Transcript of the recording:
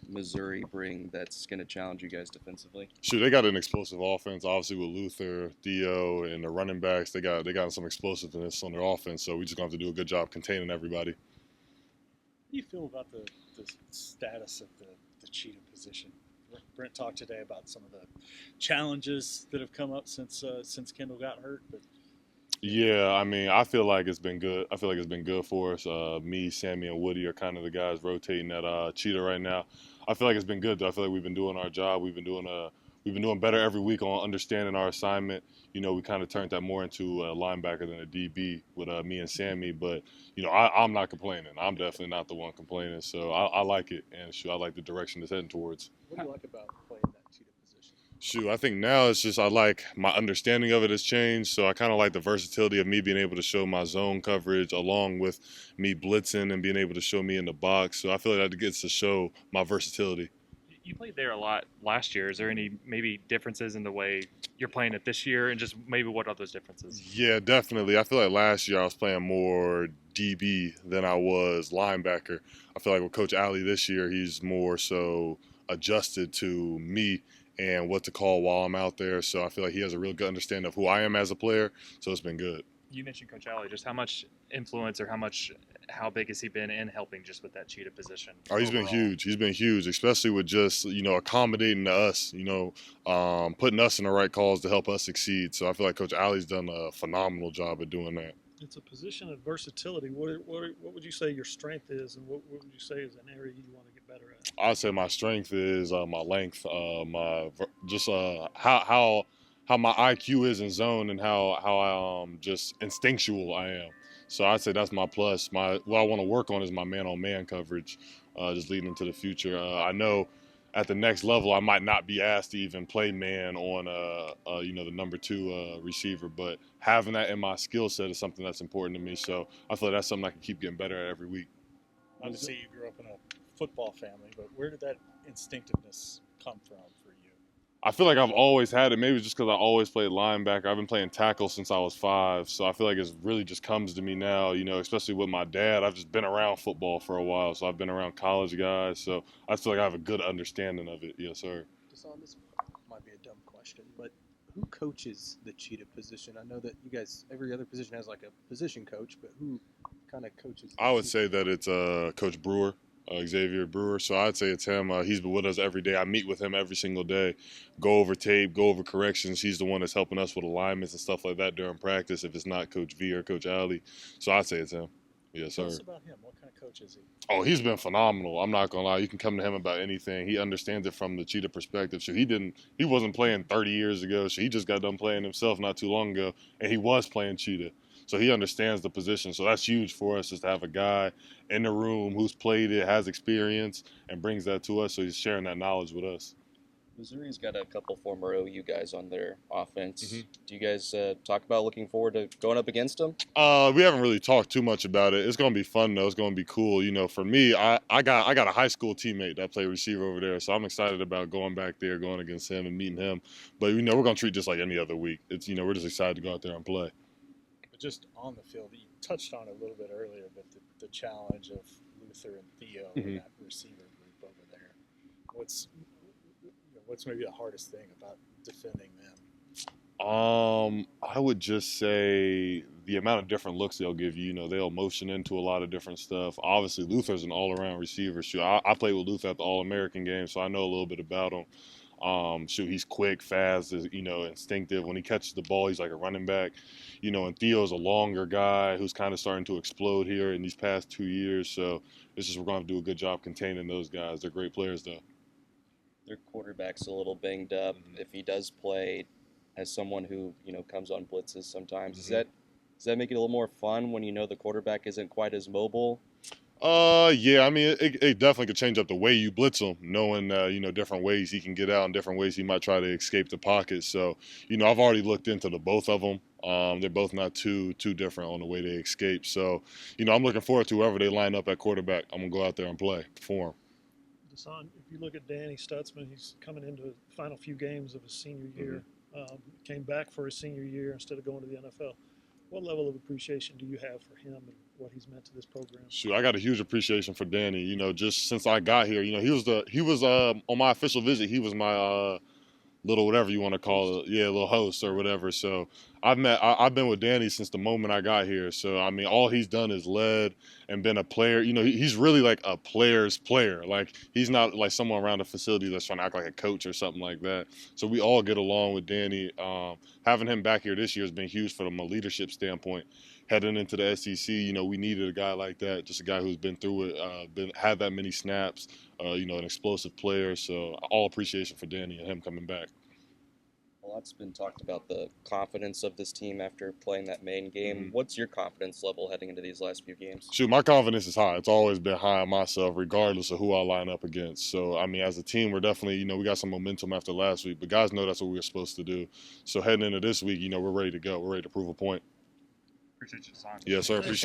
Missouri bring that's going to challenge you guys defensively? Shoot, they got an explosive offense. Obviously, with Luther, Theo, and the running backs, they got some explosiveness on their offense. So we just gonna have to do a good job containing everybody. Do you feel about the status of the cheetah position? Brent talked today about some of the challenges that have come up since Kendall got hurt, but Yeah, I mean, I feel like it's been good. I feel like it's been good for us. Me, Sammy, and Woody are kind of the guys rotating that cheetah right now. I feel like it's been good though. I feel like we've been doing our job. We've been doing better every week on understanding our assignment. We kind of turned that more into a linebacker than a DB with me and Sammy. But I'm not complaining. I'm definitely not the one complaining. So I like it, and shoot, I like the direction it's heading towards. what do you like about playing that cheetah position? Shoot, I think now it's just I like my understanding of it has changed. So I kind of like the versatility of me being able to show my zone coverage along with me blitzing and being able to show me in the box. So I feel like that gets to show my versatility. You played there a lot last year. Is there any maybe differences in the way you're playing it this year, and just maybe what are those differences? Yeah, definitely. I feel like last year I was playing more DB than I was linebacker. I feel like with Coach Alley this year, he's more so adjusted to me and what to call while I'm out there. So I feel like he has a real good understanding of who I am as a player. So it's been good. You mentioned Coach Alley. Just how much influence or how big has he been in helping just with that cheetah position? Oh, he's been overall? huge. He's been huge, especially with just accommodating to us. Putting us in the right calls to help us succeed. So I feel like Coach Alley's done a phenomenal job at doing that. It's a position of versatility. What would you say your strength is, and what would you say is an area you want to get better at? I'd say my strength is my length, my just how my IQ is in zone and how I just instinctual I am. So I'd say that's my plus. What I want to work on is my man-on-man coverage, just leading into the future. I know at the next level I might not be asked to even play man on the number two receiver, but having that in my skill set is something that's important to me. So I feel like that's something I can keep getting better at every week. Obviously, you grew up in a football family, but where did that instinctiveness come from for you? I feel like I've always had it. Maybe it's just because I always played linebacker. I've been playing tackle since I was 5, so I feel like it really just comes to me now. Especially with my dad. I've just been around football for a while, so I've been around college guys. So I feel like I have a good understanding of it. Yes, sir. Dasan, this might be a dumb question, but who coaches the cheetah position? I know that you guys, every other position has like a position coach, but who kind of coaches? I would say that it's Coach Brewer, Xavier Brewer. So I'd say it's him. He's been with us every day. I meet with him every single day, go over tape, go over corrections. He's the one that's helping us with alignments and stuff like that during practice. If it's not Coach V or Coach Alley, so I'd say it's him. Yes, Tell sir. us about him. What kind of coach is he? Oh, he's been phenomenal. I'm not gonna lie. You can come to him about anything. He understands it from the cheetah perspective. So he wasn't playing 30 years ago. So he just got done playing himself not too long ago, and he was playing cheetah. So he understands the position. So that's huge for us, is to have a guy in the room who's played it, has experience, and brings that to us. So he's sharing that knowledge with us. Missouri's got a couple former OU guys on their offense. Mhm. Do you guys talk about looking forward to going up against them? We haven't really talked too much about it. It's gonna be fun though. It's gonna be cool. For me, I got a high school teammate that played receiver over there, so I'm excited about going back there, going against him and meeting him. But we're gonna treat it just like any other week. It's we're just excited to go out there and play. But just on the field, you touched on it a little bit earlier, but the challenge of Luther and Theo and that receiver group over there. What's maybe the hardest thing about defending them? I would just say the amount of different looks they'll give you. They'll motion into a lot of different stuff. Obviously, Luther's an all-around receiver. Shoot, I played with Luther at the All-American game, so I know a little bit about him. Shoot, he's quick, fast, instinctive. When he catches the ball, he's like a running back. And Theo's a longer guy who's kind of starting to explode here in these past 2 years. So it's just we're going to do a good job containing those guys. They're great players, though. Their quarterback's a little banged up. If he does play as someone who comes on blitzes sometimes, does that make it a little more fun when the quarterback isn't quite as mobile? Yeah. I mean, it definitely could change up the way you blitz him, knowing different ways he can get out and different ways he might try to escape the pocket. So I've already looked into the both of them. They're both not too different on the way they escape. So I'm looking forward to whoever they line up at quarterback. I'm gonna go out there and play, perform. Dasan, if you look at Danny Stutzman, he's coming into the final few games of his senior year. Came back for his senior year instead of going to the NFL. What level of appreciation do you have for him, what he's meant to this program? Shoot, I got a huge appreciation for Danny. You know, just since I got here, you know, he was on my official visit. He was my little whatever you want to call it, yeah, little host or whatever. So I've been with Danny since the moment I got here. So I mean, all he's done is led and been a player. You know, he's really like a player's player. Like he's not like someone around the facility that's trying to act like a coach or something like that. So we all get along with Danny. Having him back here this year has been huge from a leadership standpoint. Heading into the SEC, you know, we needed a guy like that, just a guy who's been through it, had that many snaps, you know, an explosive player. So all appreciation for Danny and him coming back. A lot's been talked about the confidence of this team after playing that main game. Mm-hmm. What's your confidence level heading into these last few games? Shoot, my confidence is high. It's always been high on myself, regardless of who I line up against. So, I mean, as a team, we're definitely, you know, we got some momentum after last week, but guys know that's what we were supposed to do. So heading into this week, you know, we're ready to go. We're ready to prove a point. Appreciate your time. Yes, sir. Appreciate